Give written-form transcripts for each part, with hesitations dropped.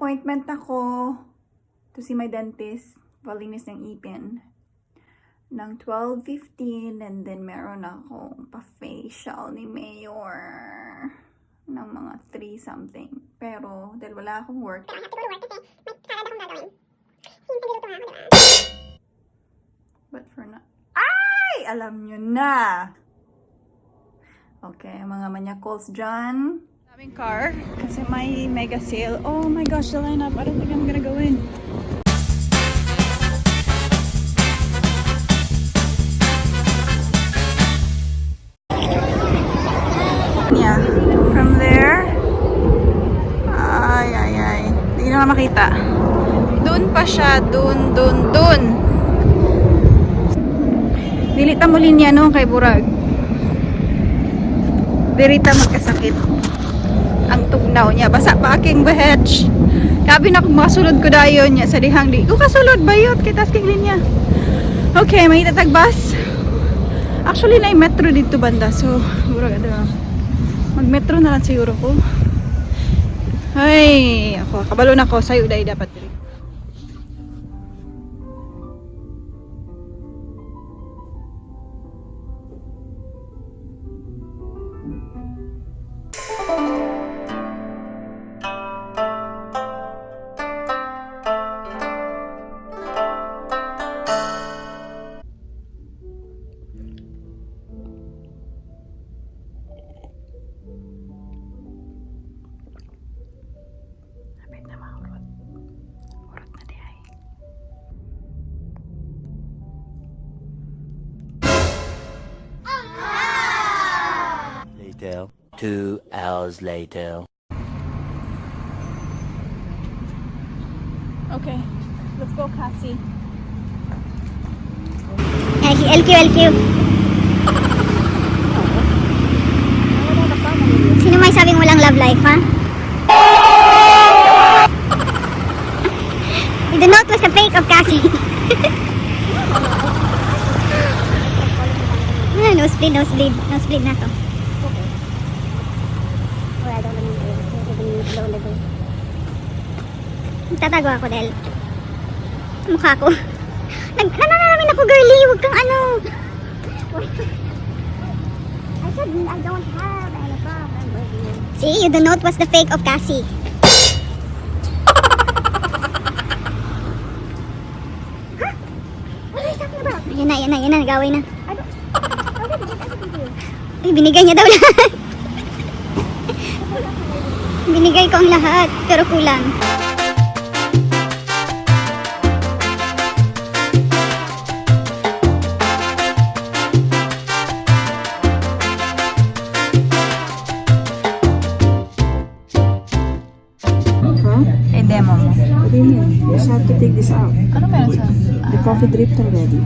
appointment ako to see my dentist. Palinis ng ipin. Ng 12:15 and then meron akong pa-facial ni Mayor ng mga 3 something. Pero dahil wala akong work. Pero I have to go to work kasi may salad akong gagawin. Since nagluluto nga ako, diba? But for now, ay! Alam nyo na! Okay, mga manyakols dyan. Daming car kasi may mega sale. Oh my gosh, the lineup. I don't think I'm gonna go in. Yeah, from there. Ay. Hindi na makita. Doon pa siya. Doon. Dilita mo linya no kay Burag. Dirita magkasakit. Ang tugnaw niya. Basa pa aking bahedge. Kabi na kung makasulod ko dayon niya sa dihang di. Kung kasulod bayot kay tasking linya. Okay, may itatag bus. Actually, na metro dito banda. So, Burag mag-metro na lang siguro ko. Ay, ako. Kabalo na ko. Sayo dahil dapat dito. Later. 2 hours later. Okay, let's go, Cassie. LQ. Sino may sabing walang love life, ha? The note was a fake of Cassie. Nosebleed na to. Tatago ako dahil mukha ko. Nananamin ako, girly. Huwag kang ano. I said I don't have any problem with you. See, the note was the fake of Cassie. Huh? What are you talking about? Yan na. Nagaway na. How did you get everything to you? Ay, binigay niya daw lahat. Binigay ko ang lahat, pero kulang. Demo mo. What do you mean? You just have to take this out. Ano meron sa? The coffee dripped already.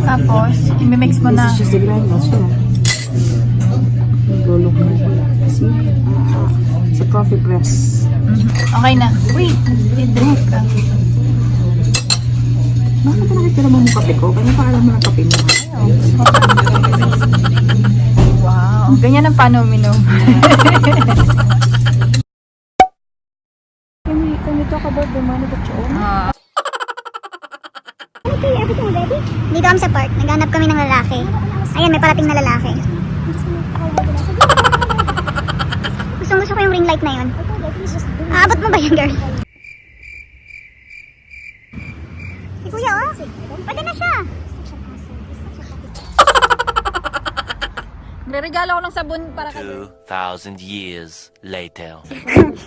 Tapos, imimix mo na. This is just the granules, yeah. Go look mo. See? It's a coffee press. Okay na. Wait, i-drink ka. Bakit pa nakikita mo yung kape ko? Kaya pa alam mo ng kape mo. Wow. Ganyan ang paano uminom. Can we talk about the money that you owe? Okay, everything ready? Dito kami sa park. Naghanap kami ng lalaki. Ayan, may parating na lalaki. Gusto ko yung ring light na yun. Aabot mo ba yun, girl? Si kuya, oh. Pwede na siya. Regalo ko ng sabon para kay 2,000 years later.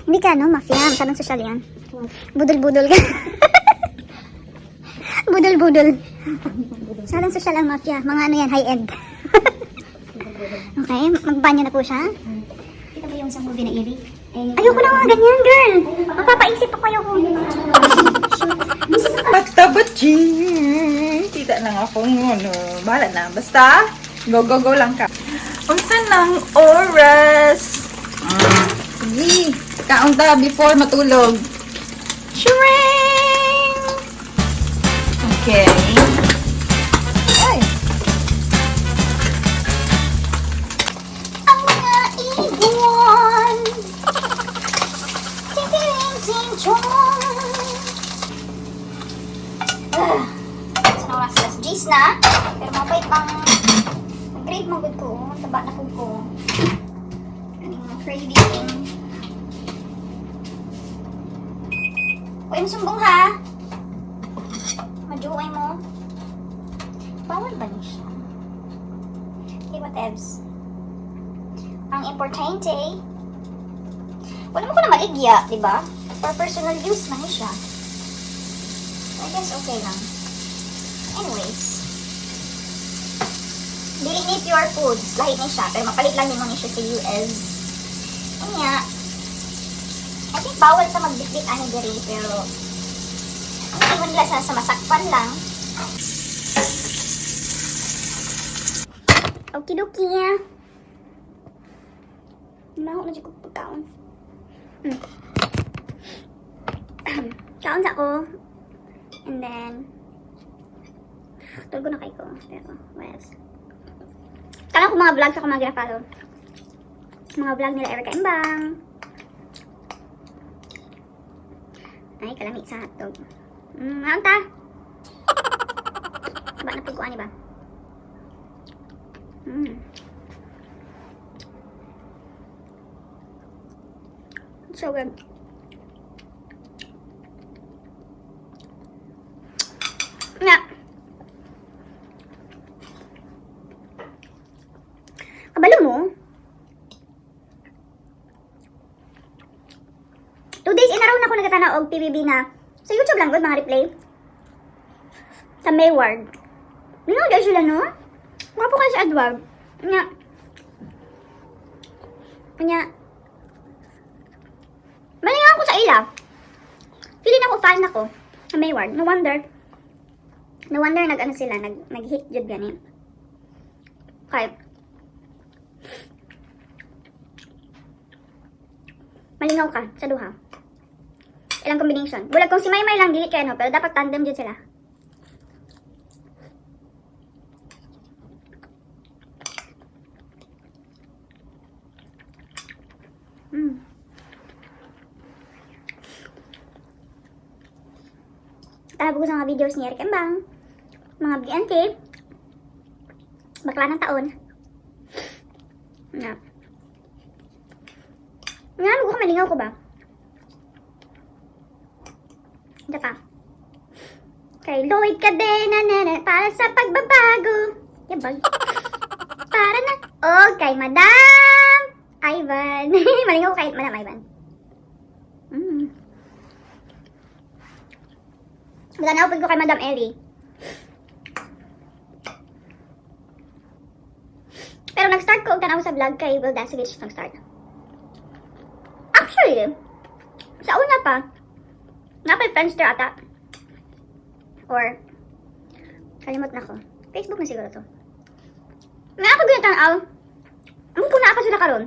Hindi ka, no? Mafia. Masyadong sosyal yan. Budol-budol ka. Budol-budol. Masyadong sosyal ang mafia. Mga ano yan, high-end. Okay, magbanyo na po siya. Kita mo yung sa movie na Eerie? Ayoko na mga ganyan, girl. Mapapaisip ako ayoko. Pagtabaching! Kita lang akong ano. Bahala na. Basta, go lang ka. Unsa ng oras? Sige. Kaunta before matulog. Shring! Okay. Ay! Ang mga ibon. Ting-ting-ting-chong. Pero mabay pang grade mo good ko. Taba na po ko. Anong craving. Uy, masumbong ha. Majuway mo. Bawal ba niya siya? Okay, whatevs. Ang importante, wala mo ko na maligya, di ba? For personal use man siya. So, I guess okay lang. Anyways, dili ni pure foods, lahit ni siya, pero mapalit lang din mo ni siya sa US. Kanya, I think bawal sa magbitbit ani diri, pero hindi mo nila sa masakpan lang. Okidoki ya. Maho na ko pagkaon. Kaon sa ko. And then tulgo na kay ko. Pero what else? Kala ko mga vlogs ako mga gina-follow. Mga vlog nila Erica Imbang. Ay, kalamit sa hotdog. Ang ta? Ba na pagkuhan ba? So good. Nga. Kabalo mo? 2 days in a row na ako nagatanaw og PBB na sa YouTube lang good mga replay. Sa Mayward. Minong guys sila no? Mga po kayo sa Edward. Nga. Nga. Malingan ko sa ila. Feeling ako fan ako. Sa Mayward. No wonder nag-ano sila. Nag-hit jud gani. Okay. Malingaw ka sa duha. Ilang combination. Bulag kung si Maymay lang dili kay no, pero dapat tandem jud sila. Tara sa mga videos ni Eric Embang. Mga BNT. Bakla ng taon. Nga. Nga, lugo ka malingaw ko ba? Ito pa. Kay Lloyd Cadena, para sa pagbabago. Yabag. Para na. Oh, kay Madam Ivan. Malingaw ko kay Madam Ivan. Matanaw ko kay Madam Ellie. Pero nag-start ko og tanaw sa vlog kay Will Dasovich nag-start. Actually, sa una pa, napay Friendster ata. Or, kalimot na ko. Facebook na siguro to. May ako ginatanaw. Ano po na ako sila karon?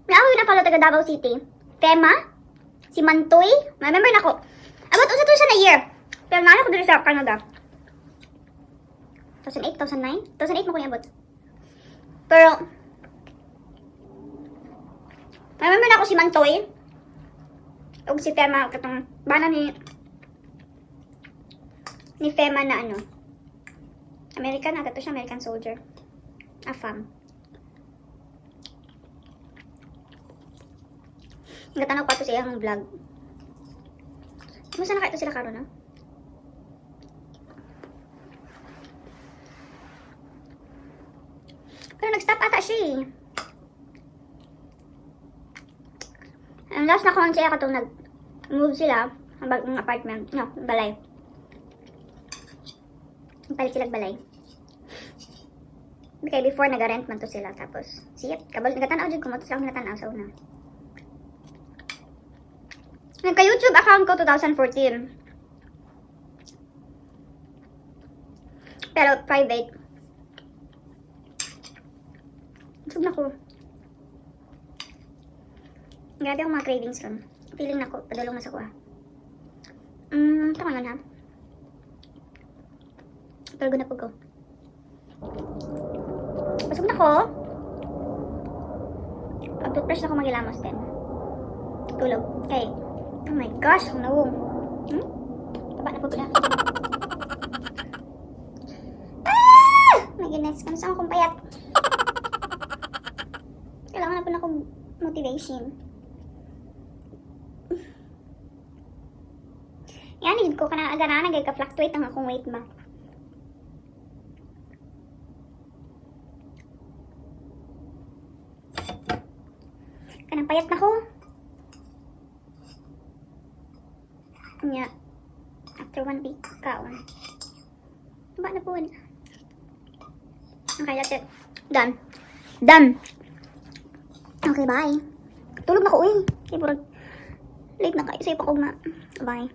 May ako ginapalo taga Davao City. Tema? Si Mantoy? Remember na ko. About usa to siya na year. Pero nana ko dito sa Canada. 2008, 2009? 2008 mo ko niabot. Pero, remember na ko si Mantoy. O si Fema, katong bana ni Fema na ano. American, agad to siya, American soldier. Afam. Natanong pa to sa iyang vlog. Kumusta na kayo sila karon, no? Pero nag-stop ata siya eh. Ang last na ko ang siya katong nag-move sila ang bagong apartment. No, balay. Palit sila balay. Okay, before nag-rent man to sila. Tapos, siya, kabal, nagatanaw dyan kumotos lang natanaw sa una. Nagka-YouTube account ko 2014. Pero private. Sub na ko. Grabe akong mga cravings ron. Feeling na ko, padulong na sa kuha. Ito ngayon ha. Tulgo na po ko. Pasok na ko. Pag-toothbrush na ko magilamos din. Tulog. Okay. Oh my gosh, ang nawong. Taba na po na. Ah! My goodness, kamusta akong payat? Kailangan na po na akong motivation. Yan, hindi ko ka na agana, nagka-fluctuate ang akong weight ba. Kanang payat na ko. Nya, after 1 week, kaon. Taba na po. Okay, that's it. Done. Done. Okay, bye. Tulog na ko, eh. Kaya purag late na kayo. Sayo pa ko na. Bye.